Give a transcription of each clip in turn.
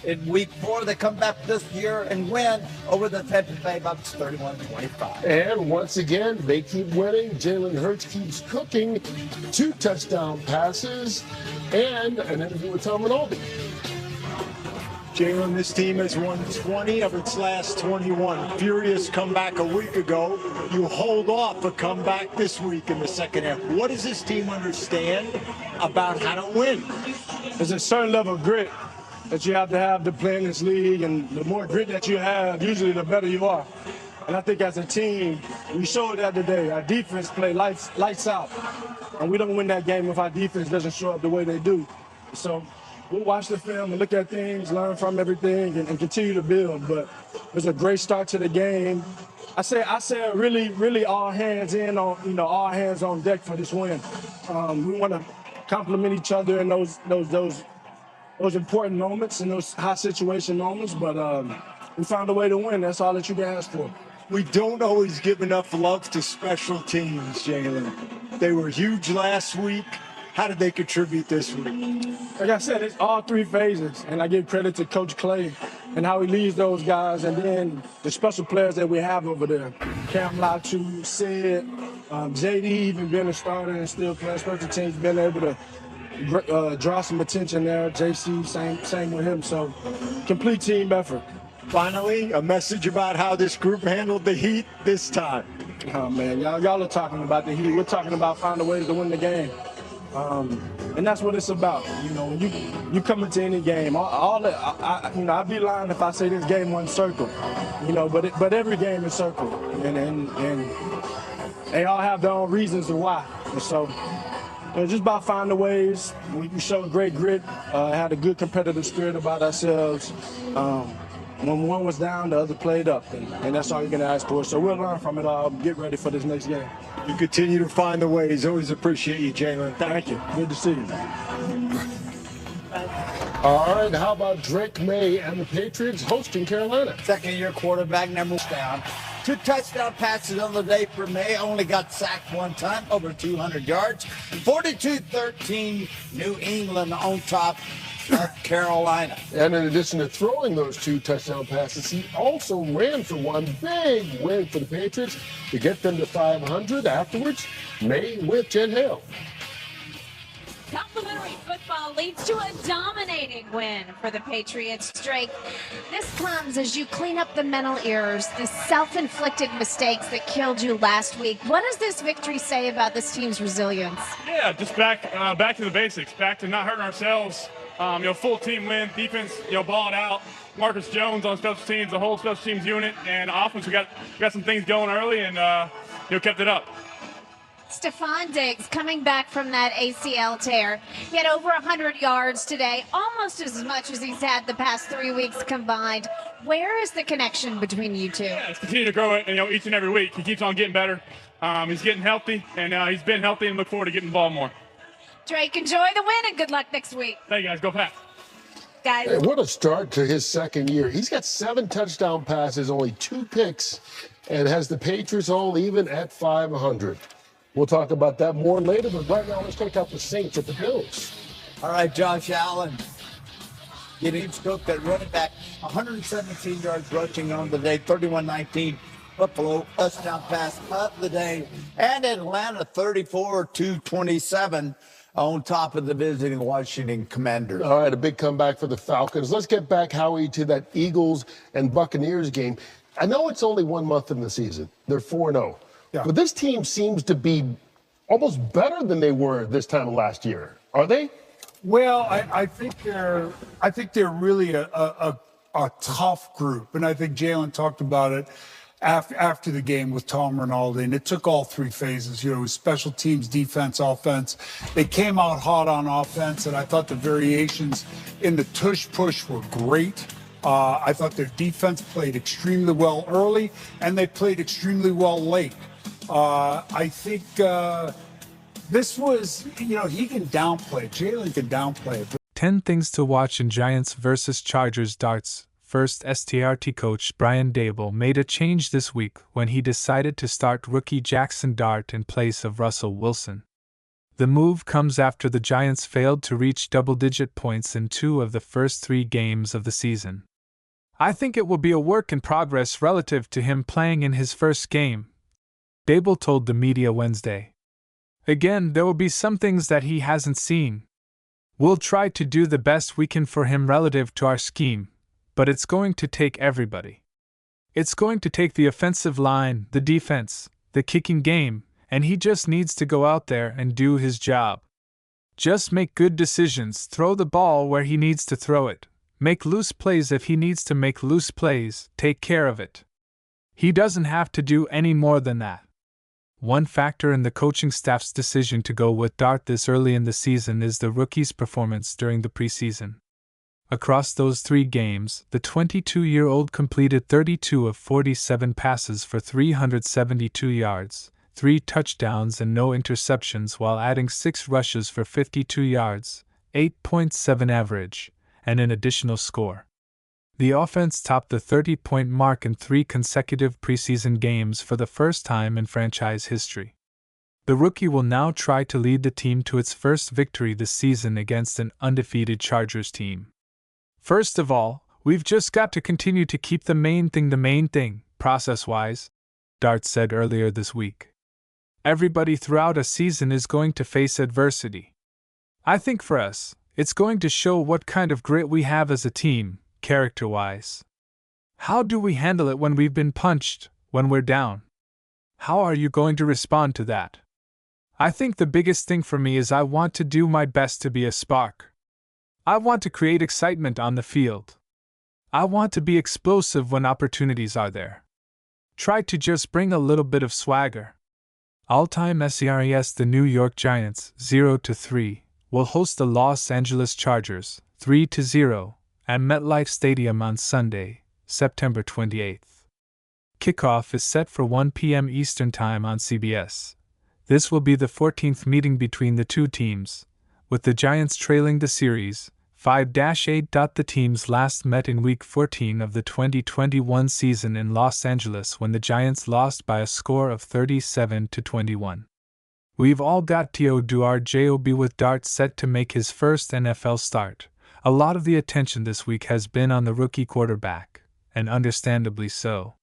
In week 4, they come back this year and win over the Tampa Bay Bucks 31-25. And once again, they keep winning. Jalen Hurts keeps cooking. 2 touchdown passes and an interview with Tom Rinaldi. Jalen, this team has won 20 of its last 21. Furious comeback a week ago. You hold off a comeback this week in the second half. What does this team understand about how to win? There's a certain level of grit that you have to play in this league, and the more grit that you have, usually the better you are. And I think as a team, we showed that today. Our defense played lights out, and we don't win that game if our defense doesn't show up the way they do. So we'll watch the film and look at things, learn from everything, and continue to build. But it was a great start to the game. I say really all hands all hands on deck for this win. We want to compliment each other in those important moments and those high situation moments, but we found a way to win. That's all that you can ask for. We don't always give enough love to special teams, Jalen. They were huge last week. How did they contribute this week? Like I said, it's all 3 phases, and I give credit to Coach Clay and how he leads those guys, and then the special players that we have over there. Cam Latu, Sid, JD even been a starter and still playing special teams, been able to draw some attention there. JC, same with him. So, complete team effort. Finally, a message about how this group handled the Heat this time. Oh man, y'all are talking about the Heat. We're talking about finding ways to win the game, and that's what it's about. You know, when you come into any game, I'd be lying if I say this game wasn't circle. You know, but every game is circle, and they all have their own reasons why. And so. Just by finding ways, we showed great grit, had a good competitive spirit about ourselves. When one was down, the other played up, and that's all you can ask for. So we'll learn from it all, get ready for this next game. You continue to find the ways. Always appreciate you, Jalen. Thank you. Good to see you. All right, how about Drake May and the Patriots hosting Carolina? Second-year quarterback, number down. 2 touchdown passes on the day for May. Only got sacked 1 time, over 200 yards. 42-13, New England on top of Carolina. And in addition to throwing those 2 touchdown passes, he also ran for 1 big win for the Patriots to get them to 500. Afterwards, May with Jen Hale. Complimentary football leads to a dominating win for the Patriots. Drake, this comes as you clean up the mental errors, the self-inflicted mistakes that killed you last week. What does this victory say about this team's resilience? Yeah, just back to the basics, back to not hurting ourselves. Full team win, defense, balled out. Marcus Jones on special teams, the whole special teams unit, and offense. We got some things going early, and kept it up. Stephon Diggs coming back from that ACL tear. He had over 100 yards today, almost as much as he's had the past 3 weeks combined. Where is the connection between you two? Yeah, it's continuing to grow it, each and every week. He keeps on getting better. He's getting healthy, and he's been healthy, and look forward to getting involved more. Drake, enjoy the win, and good luck next week. Thank you, guys. Go Pats. Guys. Hey, what a start to his second year. He's got 7 touchdown passes, only 2 picks, and has the Patriots all even at 500. We'll talk about that more later, but right now let's check out the Saints at the Bills. All right, Josh Allen getting scoped at running back, 117 yards rushing on the day, 31-19. Buffalo touchdown pass of the day, and Atlanta 34-27 on top of the visiting Washington Commanders. All right, a big comeback for the Falcons. Let's get back, Howie, to that Eagles and Buccaneers game. I know it's only 1 month in the season. They're 4-0. Yeah. But this team seems to be almost better than they were this time last year. Are they? Well, I think they're really a tough group, and I think Jalen talked about it after the game with Tom Rinaldi, and it took all 3 phases. It was special teams, defense, offense. They came out hot on offense, and I thought the variations in the tush push were great. I thought their defense played extremely well early, and they played extremely well late. I think this was, he can downplay it. Jalen can downplay it. 10 things to watch in Giants vs. Chargers darts. First, STRT coach Brian Dable made a change this week when he decided to start rookie Jaxson Dart in place of Russell Wilson. The move comes after the Giants failed to reach double-digit points in 2 of the first 3 games of the season. I think it will be a work in progress relative to him playing in his first game, Dable told the media Wednesday. Again, there will be some things that he hasn't seen. We'll try to do the best we can for him relative to our scheme, but it's going to take everybody. It's going to take the offensive line, the defense, the kicking game, and he just needs to go out there and do his job. Just make good decisions, throw the ball where he needs to throw it, make loose plays if he needs to make loose plays, take care of it. He doesn't have to do any more than that. One factor in the coaching staff's decision to go with Dart this early in the season is the rookie's performance during the preseason. Across those 3 games, the 22-year-old completed 32 of 47 passes for 372 yards, 3 touchdowns and no interceptions while adding 6 rushes for 52 yards, 8.7 average, and an additional score. The offense topped the 30-point mark in 3 consecutive preseason games for the first time in franchise history. The rookie will now try to lead the team to its first victory this season against an undefeated Chargers team. First of all, we've just got to continue to keep the main thing, process-wise, Dart said earlier this week. Everybody throughout a season is going to face adversity. I think for us, it's going to show what kind of grit we have as a team, character-wise. How do we handle it when we've been punched, when we're down? How are you going to respond to that? I think the biggest thing for me is I want to do my best to be a spark. I want to create excitement on the field. I want to be explosive when opportunities are there. Try to just bring a little bit of swagger. All-time SCRES the New York Giants, 0-3, will host the Los Angeles Chargers, 3-0, at MetLife Stadium on Sunday, September 28th. Kickoff is set for 1 p.m. Eastern Time on CBS. This will be the 14th meeting between the two teams, with the Giants trailing the series, 5-8. The teams last met in Week 14 of the 2021 season in Los Angeles when the Giants lost by a score of 37-21. We've all got to do our job with Dart set to make his first NFL start. A lot of the attention this week has been on the rookie quarterback, and understandably so.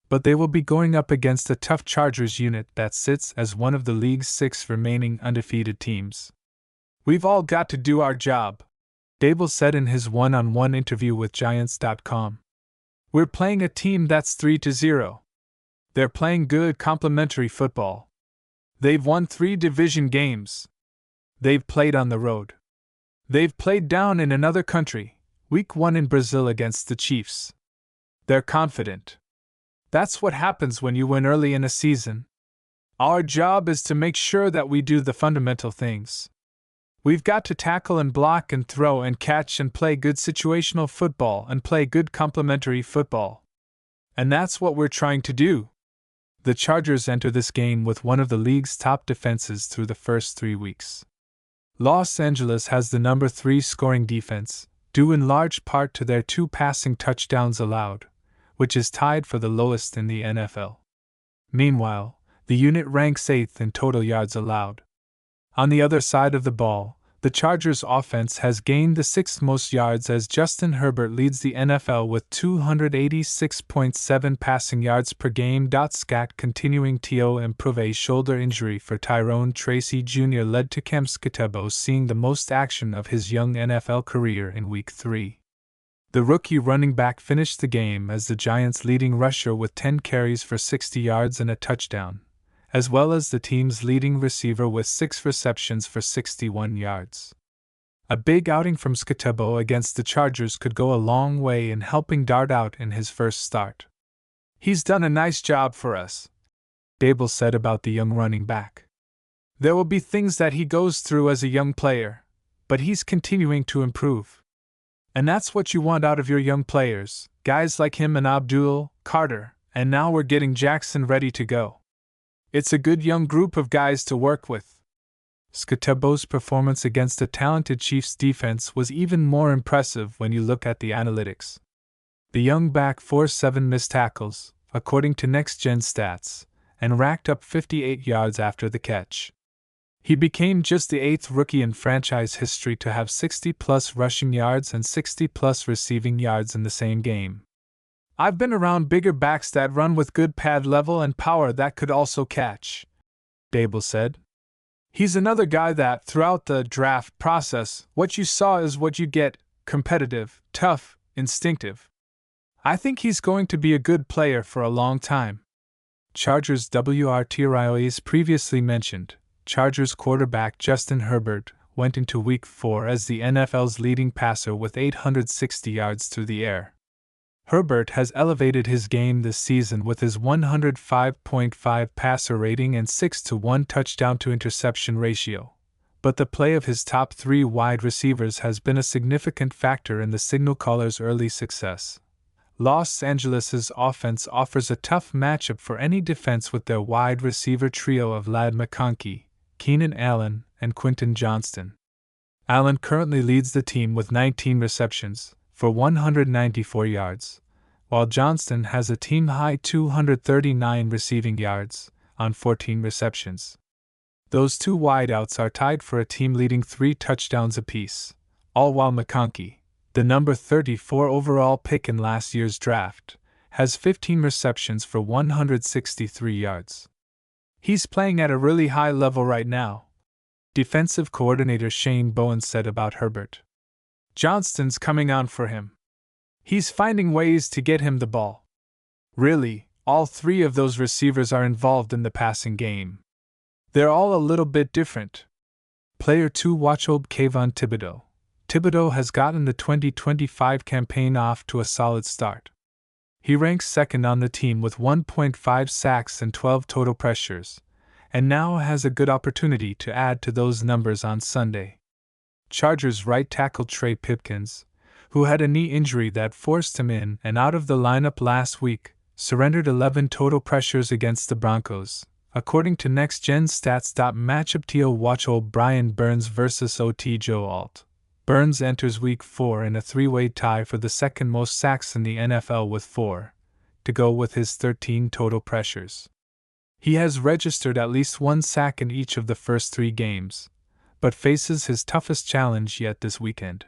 But they will be going up against a tough Chargers unit that sits as one of the league's 6 remaining undefeated teams. We've all got to do our job, Dable said in his one-on-one interview with Giants.com. We're playing a team that's 3-0. They're playing good complementary football. They've won 3 division games. They've played on the road. They've played down in another country, Week 1 in Brazil against the Chiefs. They're confident. That's what happens when you win early in a season. Our job is to make sure that we do the fundamental things. We've got to tackle and block and throw and catch and play good situational football and play good complementary football. And that's what we're trying to do. The Chargers enter this game with one of the league's top defenses through the first 3 weeks. Los Angeles has the number 3 scoring defense, due in large part to their 2 passing touchdowns allowed, which is tied for the lowest in the NFL. Meanwhile, the unit ranks 8th in total yards allowed. On the other side of the ball, the Chargers' offense has gained the 6th most yards as Justin Herbert leads the NFL with 286.7 passing yards per game. Scat continuing to improve. A shoulder injury for Tyrone Tracy Jr. led to Cam Skitebo seeing the most action of his young NFL career in Week 3. The rookie running back finished the game as the Giants' leading rusher with 10 carries for 60 yards and a touchdown, as well as the team's leading receiver with 6 receptions for 61 yards. A big outing from Skitebo against the Chargers could go a long way in helping Dart out in his first start. He's done a nice job for us, Dable said about the young running back. There will be things that he goes through as a young player, but he's continuing to improve. And that's what you want out of your young players, guys like him and Abdul, Carter, and now we're getting Jaxson ready to go. It's a good young group of guys to work with. Skitebo's performance against a talented Chiefs defense was even more impressive when you look at the analytics. The young back forced 7 missed tackles, according to Next Gen Stats, and racked up 58 yards after the catch. He became just the 8th rookie in franchise history to have 60-plus rushing yards and 60-plus receiving yards in the same game. I've been around bigger backs that run with good pad level and power that could also catch, Dable said. He's another guy that, throughout the draft process, what you saw is what you get: competitive, tough, instinctive. I think he's going to be a good player for a long time. Chargers WRTRIOA's previously mentioned, Chargers quarterback Justin Herbert went into Week 4 as the NFL's leading passer with 860 yards through the air. Herbert has elevated his game this season with his 105.5 passer rating and 6-to-1 touchdown-to-interception ratio, but the play of his top 3 wide receivers has been a significant factor in the signal caller's early success. Los Angeles's offense offers a tough matchup for any defense with their wide receiver trio of Ladd McConkey, Keenan Allen, and Quentin Johnston. Allen currently leads the team with 19 receptions for 194 yards, while Johnston has a team-high 239 receiving yards on 14 receptions. Those two wideouts are tied for a team-leading 3 touchdowns apiece, all while McConkey, the number 34 overall pick in last year's draft, has 15 receptions for 163 yards. He's playing at a really high level right now, defensive coordinator Shane Bowen said about Herbert. Johnston's coming on for him. He's finding ways to get him the ball. Really, all 3 of those receivers are involved in the passing game. They're all a little bit different. Player 2 watch old Kayvon Thibodeau. Thibodeau has gotten the 2025 campaign off to a solid start. He ranks second on the team with 1.5 sacks and 12 total pressures, and now has a good opportunity to add to those numbers on Sunday. Chargers right tackle Trey Pipkins, who had a knee injury that forced him in and out of the lineup last week, surrendered 11 total pressures against the Broncos, according to NextGenStats. Matchup TO watch old Brian Burns vs. OT Joe Alt. Burns enters Week 4 in a 3-way tie for the second most sacks in the NFL with 4, to go with his 13 total pressures. He has registered at least 1 sack in each of the first 3 games, but faces his toughest challenge yet this weekend.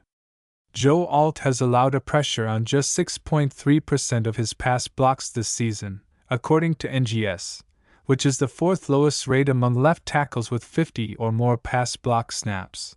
Joe Alt has allowed a pressure on just 6.3% of his pass blocks this season, according to NGS, which is the 4th lowest rate among left tackles with 50 or more pass block snaps.